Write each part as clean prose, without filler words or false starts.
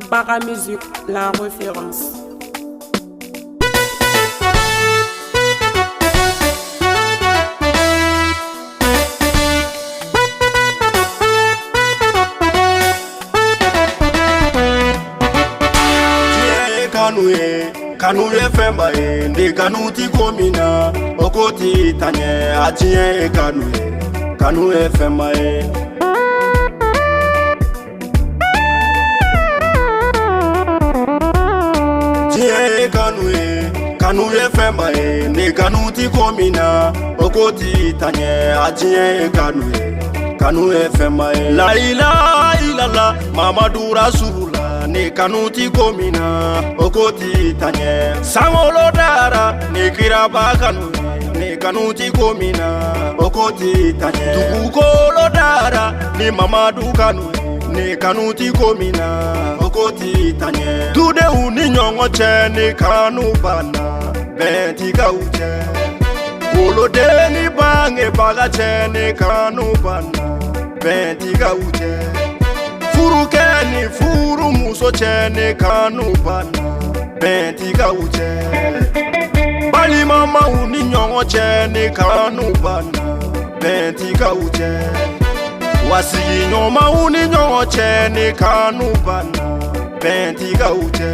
Paramusique, la référence. Kanou ye femba ye, ndi Kanou ti komina, okoti tanye, atien Kanou ye femba ye. Kanou ye femba ye, ndi Kanou ti komina, okoti tanye, atien Kanou ye femba ye. La ilaha illallah, Mamadou Rasulullah, ni Kanou ti komina, okoti tanye. Sangolo dara, ni kiraba Kanou, ni Kanou ti komina, okoti tanye. Tukukolo dara, ni Mamadou Kanou, ni Kanou ti komina, okoti tanye. Tude uni nyongo che, ni Kanou bana, benti kauche. Olo de ni bange baga che, ni Kanou bana, benti kauche. Furu keni furu muso chene Kanou bana benti kauche. Bali mama uni nyongo chene Kanou bana benti kauche. Wasi nyoma uni nyongo chene Kanou bana benti kauche.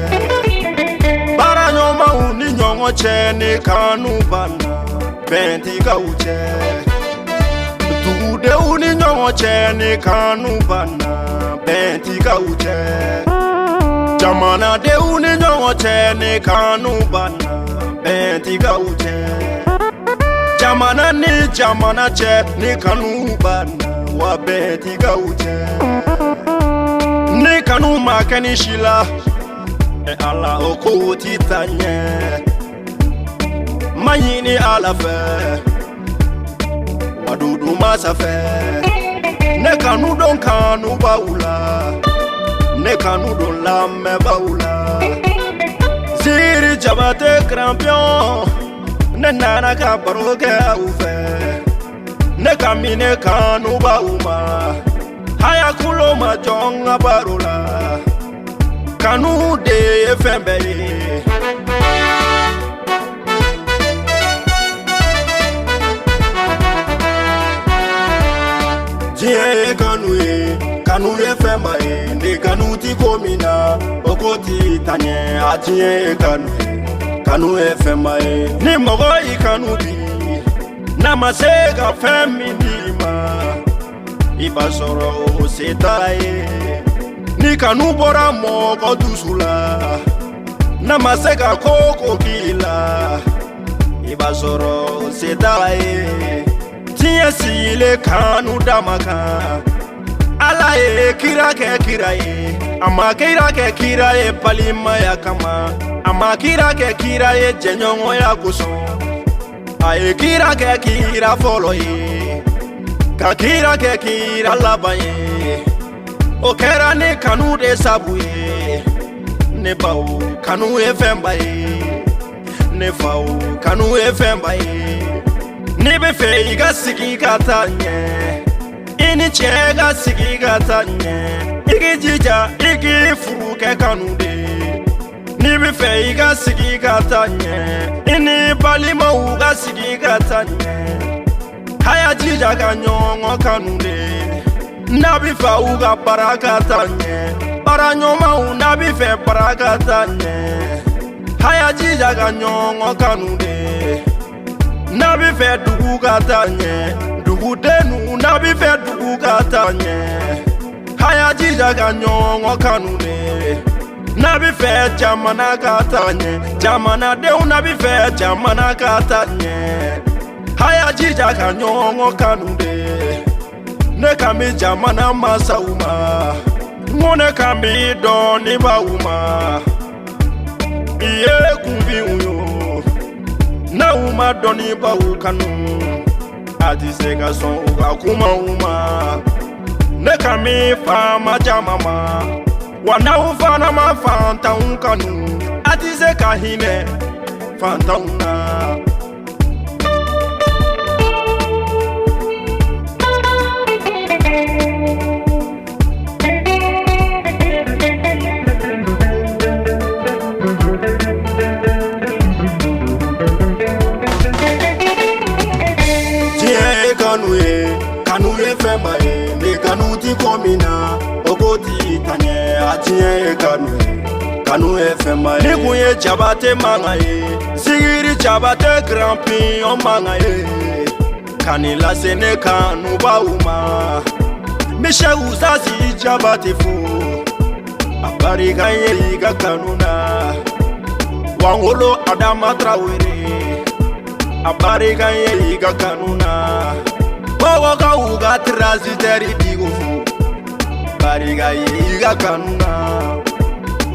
Bara nyoma uni nyongo chene Kanou bana benti kauche. Tude uni nyongo chene Kanou bana benti kauche. Jamana de uni nyongo chene Kanou bana benti kauche. Jamana ni jamana che ni Kanou bana wa benti kauche. Ni Kanou makani shila e ala okoti tanye. Mayini ala fe wadudu masafe. Ne Kanou don Kanou baula, ne Kanou don lame baula. Zikiri Diabaté crampion, ne nana ka baroke oufe. Ne kamine Kanou bauma, haya kulo ma jonga barula. Kanou de fembe. Kanou ye femba ye, ndi Kanou ti komina, okoti tanye, atien Kanou ye femba ye. Ni mogo i Kanou bi, na masega feminima, iba soro seta ye. Ni Kanou bora mogo dusula, na masega koko kila, iba soro seta ye. Tiye sile Kanou damaka, ala ye kira ye, ama kira ye palima ya kama, ama kira ye jenyongo ya kuso. Aye kira folo ye, ka kira laba ye. O kera ne Kanou de sabu ye, ne bau Kanou ye femba ye, ne fau Kanou ye femba ye. Ni be fe iga sigi katanye, ini chega sigi katanye. Igi jija, igi furuke Kanou de. Ni be fe iga sigi katanye, ini balima uga sigi katanye. Haya jija kanyongo Kanou de. Nabi fa uga barakatanye, baranyoma u nabi fe barakatanye. Haya jija kanyongo Kanou de. Nabi fe dugu katanye, dugu denu nabi fe dugu katanye. Haya jija kanyongo Kanou de. Nabi fe jamana katanye, jamana deu nabi fe jamana katanye. Haya jija kanyongo Kanou de. Ne kami jamana masauma, ngone kami doni bauma. Iye kumbi uyo, na uma doni bau Kanou. Artiste ka son uka kuma uma. Ne kami fama jamama, wana ufana ma fanta un Kanou. Artiste ka hine fanta una. tanye atie Kanou FM ni kunye Diabaté mangaye Zikiri Diabaté grand pion mangaye Kanila sene Kanou bauma Michel Uzazi Diabaté fou Abari gaye iga Kanuna Wangolo Adama Traoré Abari gaye iga Kanuna Waga uga transiteri digo fou Abari gaye iga Kanuna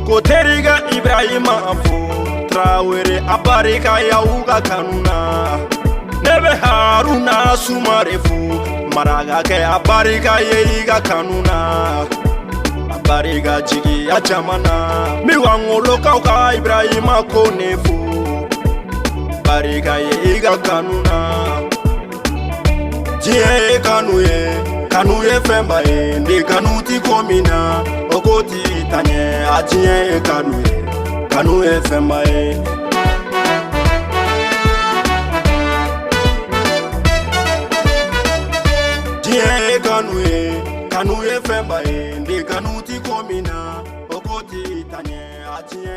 Koteriga Ibrahima fou Traoré abari gaye uga Kanuna Nebe Haruna Sumare fou Maraga ke abari gaye iga Kanuna Bariga jigi ya chamana Mi wangolo kauka Ibrahima konefu Bariga ye iga Kanuna Jie Kanou ye femba ye Ndi Kanou ti komina Okoti tanye Ajie Kanou ye femba ye Jie Kanou ye femba ye Ndi Kanou ti komina Okoti tanye Ajie